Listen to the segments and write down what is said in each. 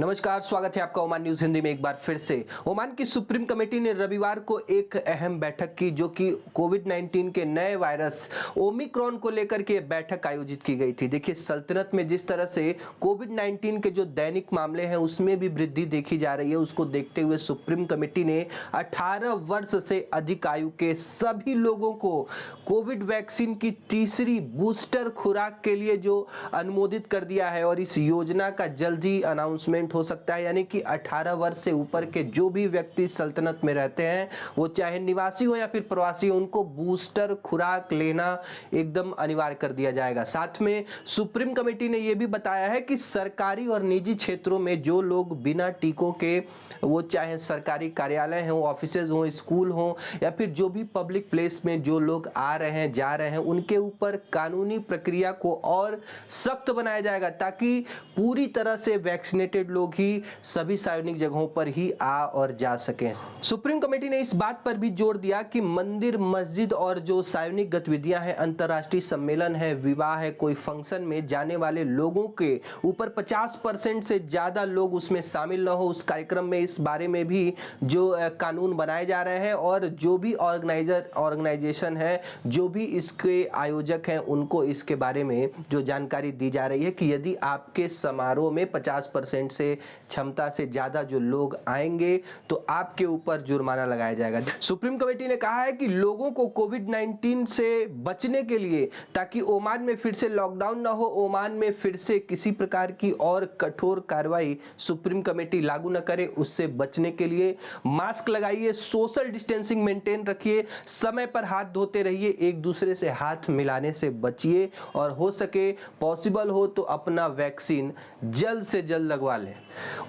नमस्कार, स्वागत है आपका ओमान न्यूज हिंदी में एक बार फिर से। ओमान की सुप्रीम कमेटी ने रविवार को एक अहम बैठक की, जो कि कोविड-19 के नए वायरस ओमिक्रॉन को लेकर के बैठक आयोजित की गई थी। देखिए, सल्तनत में जिस तरह से कोविड-19 के जो दैनिक मामले हैं उसमें भी वृद्धि देखी जा रही है, उसको देखते हुए सुप्रीम कमेटी ने 18 वर्ष से अधिक आयु के सभी लोगों को कोविड वैक्सीन की तीसरी बूस्टर खुराक के लिए जो अनुमोदित कर दिया है और इस योजना का जल्द ही अनाउंसमेंट हो सकता है। यानी कि 18 वर्ष से ऊपर के जो भी व्यक्ति सल्तनत में रहते हैं, वो चाहे निवासी हो या फिर प्रवासी हो, उनको बूस्टर खुराक लेना एकदम अनिवार्य कर दिया जाएगा। साथ में सुप्रीम कमेटी ने यह भी बताया है कि सरकारी और निजी क्षेत्रों में जो लोग बिना टीकों के, वो चाहे सरकारी कार्यालय हो, ऑफिसेज हो, स्कूल हो या फिर जो भी पब्लिक प्लेस में जो लोग आ रहे हैं जा रहे हैं, उनके ऊपर कानूनी प्रक्रिया को और सख्त बनाया जाएगा, ताकि पूरी तरह से वैक्सीनेटेड लोग ही सभी सार्वजनिक जगहों पर ही आ और जा सकें। सुप्रीम कमेटी ने इस बात पर भी जोर दिया कि मंदिर, मस्जिद और जो सार्वजनिक गतिविधियां हैं, अंतर्राष्ट्रीय सम्मेलन है, विवाह है, कोई फंक्शन में जाने वाले लोगों के ऊपर 50% से ज्यादा लोग उसमें शामिल न हो। उस कार्यक्रम में इस बारे में भी जो कानून बनाए जा रहे हैं और जो भी ऑर्गेनाइजेशन है, जो भी इसके आयोजक हैं, उनको इसके बारे में जो जानकारी दी जा रही है कि यदि आपके समारोह में 50% से क्षमता से ज्यादा जो लोग आएंगे तो आपके ऊपर जुर्माना लगाया जाएगा। सुप्रीम कमेटी ने कहा है कि लोगों को कोविड-19 से बचने के लिए, ताकि ओमान में फिर से लॉकडाउन ना हो, ओमान में फिर से किसी प्रकार की और कठोर कार्रवाई सुप्रीम कमेटी लागू न करे, उससे बचने के लिए मास्क लगाइए, सोशल डिस्टेंसिंग मेंटेन रखिए, समय पर हाथ धोते रहिए, एक दूसरे से हाथ मिलाने से बचिए और हो सके पॉसिबल हो तो अपना वैक्सीन जल्द से जल्द लगवा लें।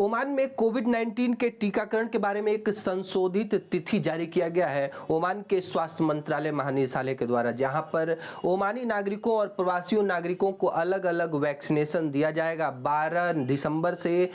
ओमान में कोविड-19 के टीकाकरण के बारे में एक संशोधित तिथि जारी किया गया है ओमान के स्वास्थ्य मंत्रालय महानिदेशालय के द्वारा, जहां पर ओमानी नागरिकों और प्रवासी नागरिकों को अलग अलग वैक्सीनेशन दिया जाएगा। 12 दिसंबर से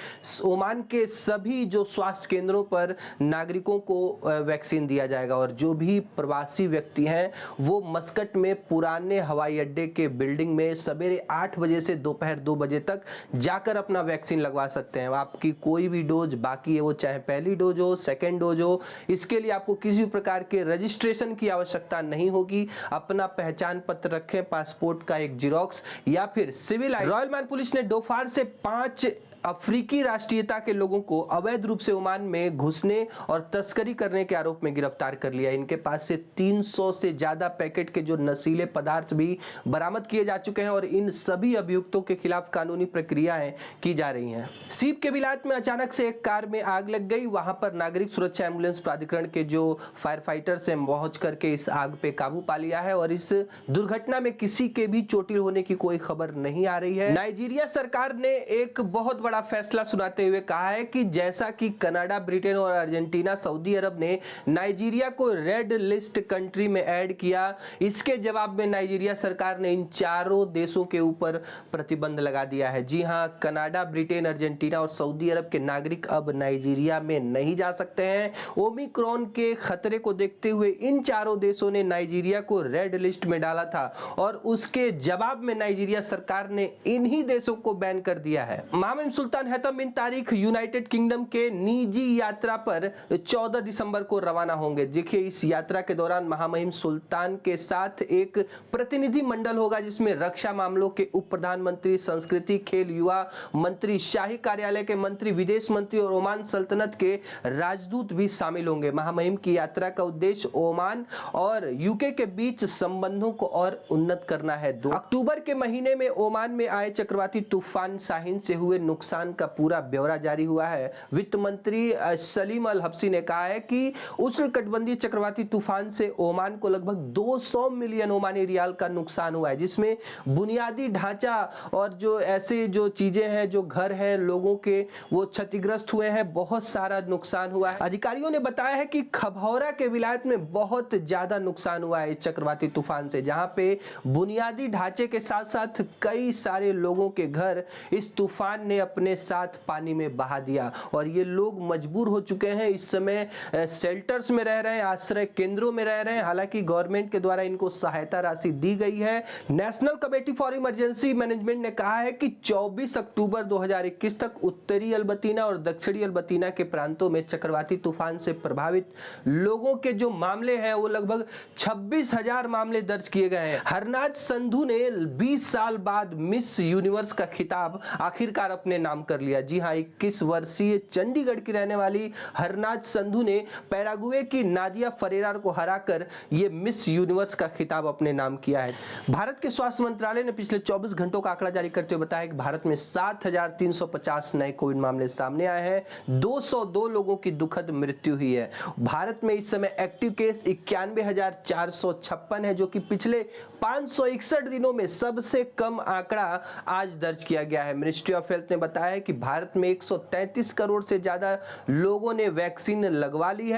ओमान के सभी जो स्वास्थ्य केंद्रों पर नागरिकों को वैक्सीन दिया जाएगा और जो भी प्रवासी व्यक्ति हैं वो मस्कट में पुराने हवाई अड्डे के बिल्डिंग में सवेरे 8 बजे से दोपहर 2 बजे तक जाकर अपना वैक्सीन लगवा सकते हैं। आपकी कोई भी डोज बाकी है, वो चाहे पहली डोज हो, सेकेंड डोज हो, इसके लिए आपको किसी भी प्रकार के रजिस्ट्रेशन की आवश्यकता नहीं होगी। अपना पहचान पत्र रखें, पासपोर्ट का एक जिरोक्स या फिर civil ID. Royal Oman Police ने दोपहर से 5 अफ्रीकी राष्ट्रीयता के लोगों को अवैध रूप से ओमान में घुसने और तस्करी करने के आरोप में गिरफ्तार कर लिया। इनके पास से 300 से ज्यादा पैकेट के जो नशीले पदार्थ भी बरामद किए जा चुके हैं और इन सभी अभियुक्तों के खिलाफ कानूनी प्रक्रियाएं की जा रही हैं। सीप के विलायत में अचानक से एक कार में आग लग गई। वहां पर नागरिक सुरक्षा एम्बुलेंस प्राधिकरण के जो फायर फाइटर्स हैं पहुंच करके इस आग पे काबू पा लिया है और इस दुर्घटना में किसी के भी चोटिल होने की कोई खबर नहीं आ रही है। नाइजीरिया सरकार ने एक बहुत बड़ा फैसला सुनाते हुए कहा है कि जैसा कि कनाडा, ब्रिटेन और अर्जेंटीना, सऊदी अरब ने नाइजीरिया को रेड लिस्ट कंट्री में ऐड किया, इसके जवाब में नाइजीरिया सरकार ने इन चारों देशों के ऊपर प्रतिबंध लगा दिया है। जी हां, कनाडा, ब्रिटेन, अर्जेंटीना और सऊदी अरब के नागरिक अब नाइजीरिया में नहीं जा सकते हैं। ओमिक्रॉन के खतरे को देखते हुए इन चारों देशों ने नाइजीरिया को रेड लिस्ट में डाला था और उसके जवाब में नाइजीरिया सरकार ने इन्हीं देशों को बैन कर दिया है। मामूम सुल्तान हैतम बिन तारिक यूनाइटेड किंगडम के निजी यात्रा पर 14 दिसंबर को रवाना होंगे। देखिए, इस यात्रा के दौरान महामहिम सुल्तान के साथ एक प्रतिनिधि मंडल होगा, जिसमें रक्षा मामलों के उप प्रधानमंत्री, संस्कृति, खेल, युवा मंत्री, शाही कार्यालय के मंत्री, विदेश मंत्री और ओमान सल्तनत के राजदूत भी शामिल होंगे। महामहिम की यात्रा का उद्देश्य ओमान और यूके के बीच संबंधों को और उन्नत करना है। 2 अक्टूबर के महीने में ओमान में आए चक्रवाती तूफान शाहीन से हुए नुकसान का पूरा ब्यौरा जारी हुआ है। वित्त मंत्री सलीम अल हब्सी ने कहा है कि उष्णकटिबंधीय चक्रवाती तूफान से ओमान को लगभग 200 मिलियन ओमानी रियाल का नुकसान हुआ है, जिसमें बुनियादी ढांचा और जो ऐसे जो चीजें हैं, जो घर हैं लोगों के, वो क्षतिग्रस्त हुए हैं। बहुत सारा नुकसान हुआ है। अधिकारियों ने बताया है कि खबौरा के विलायत में बहुत ज्यादा नुकसान हुआ है इस चक्रवाती तूफान से, जहां पे बुनियादी ढांचे के साथ साथ कई सारे लोगों के घर इस तूफान ने अपने साथ पानी में बहा दिया और ये लोग मजबूर हो चुके हैं। इस समय शेल्टर्स में रह रहे हैं, आश्रय केंद्रों में रह रहे हैं। हालांकि गवर्नमेंट के द्वारा इनको सहायता राशि दी गई है। National committee for emergency management ने कहा है कि 24 अक्टूबर 2021 तक उत्तरी अल्बर्टीना और दक्षिणी अल्बर्टीना के प्रांतों में चक्रवाती तूफान से प्रभावित लोगों के जो मामले हैं वो लगभग 26,000 मामले दर्ज किए गए हैं। हरनाज संधू ने 20 साल बाद मिस यूनिवर्स का खिताब आखिरकार अपने नाम कर लिया। जी हां, 21 वर्षीय चंडीगढ़ की रहने वाली हरनाज संधू ने पैराग्वे की नादिया फरेरा को हराकर ये मिस यूनिवर्स का खिताब अपने नाम किया है। भारत के स्वास्थ्य मंत्रालय ने पिछले 24 घंटों का आंकड़ा जारी करते हुए बताया कि भारत में 7,350 नए कोविड मामले सामने आए हैं। 202 लोगों की दुखद मृत्यु हुई है। भारत में इस समय एक्टिव केस 91,456 है, जो कि पिछले 561 दिनों में सबसे कम आंकड़ा आज दर्ज किया गया है। मिनिस्ट्री ऑफ हेल्थ ने बताया है कि भारत में 133 करोड़ से ज्यादा लोगों ने वैक्सीन लगवा ली है।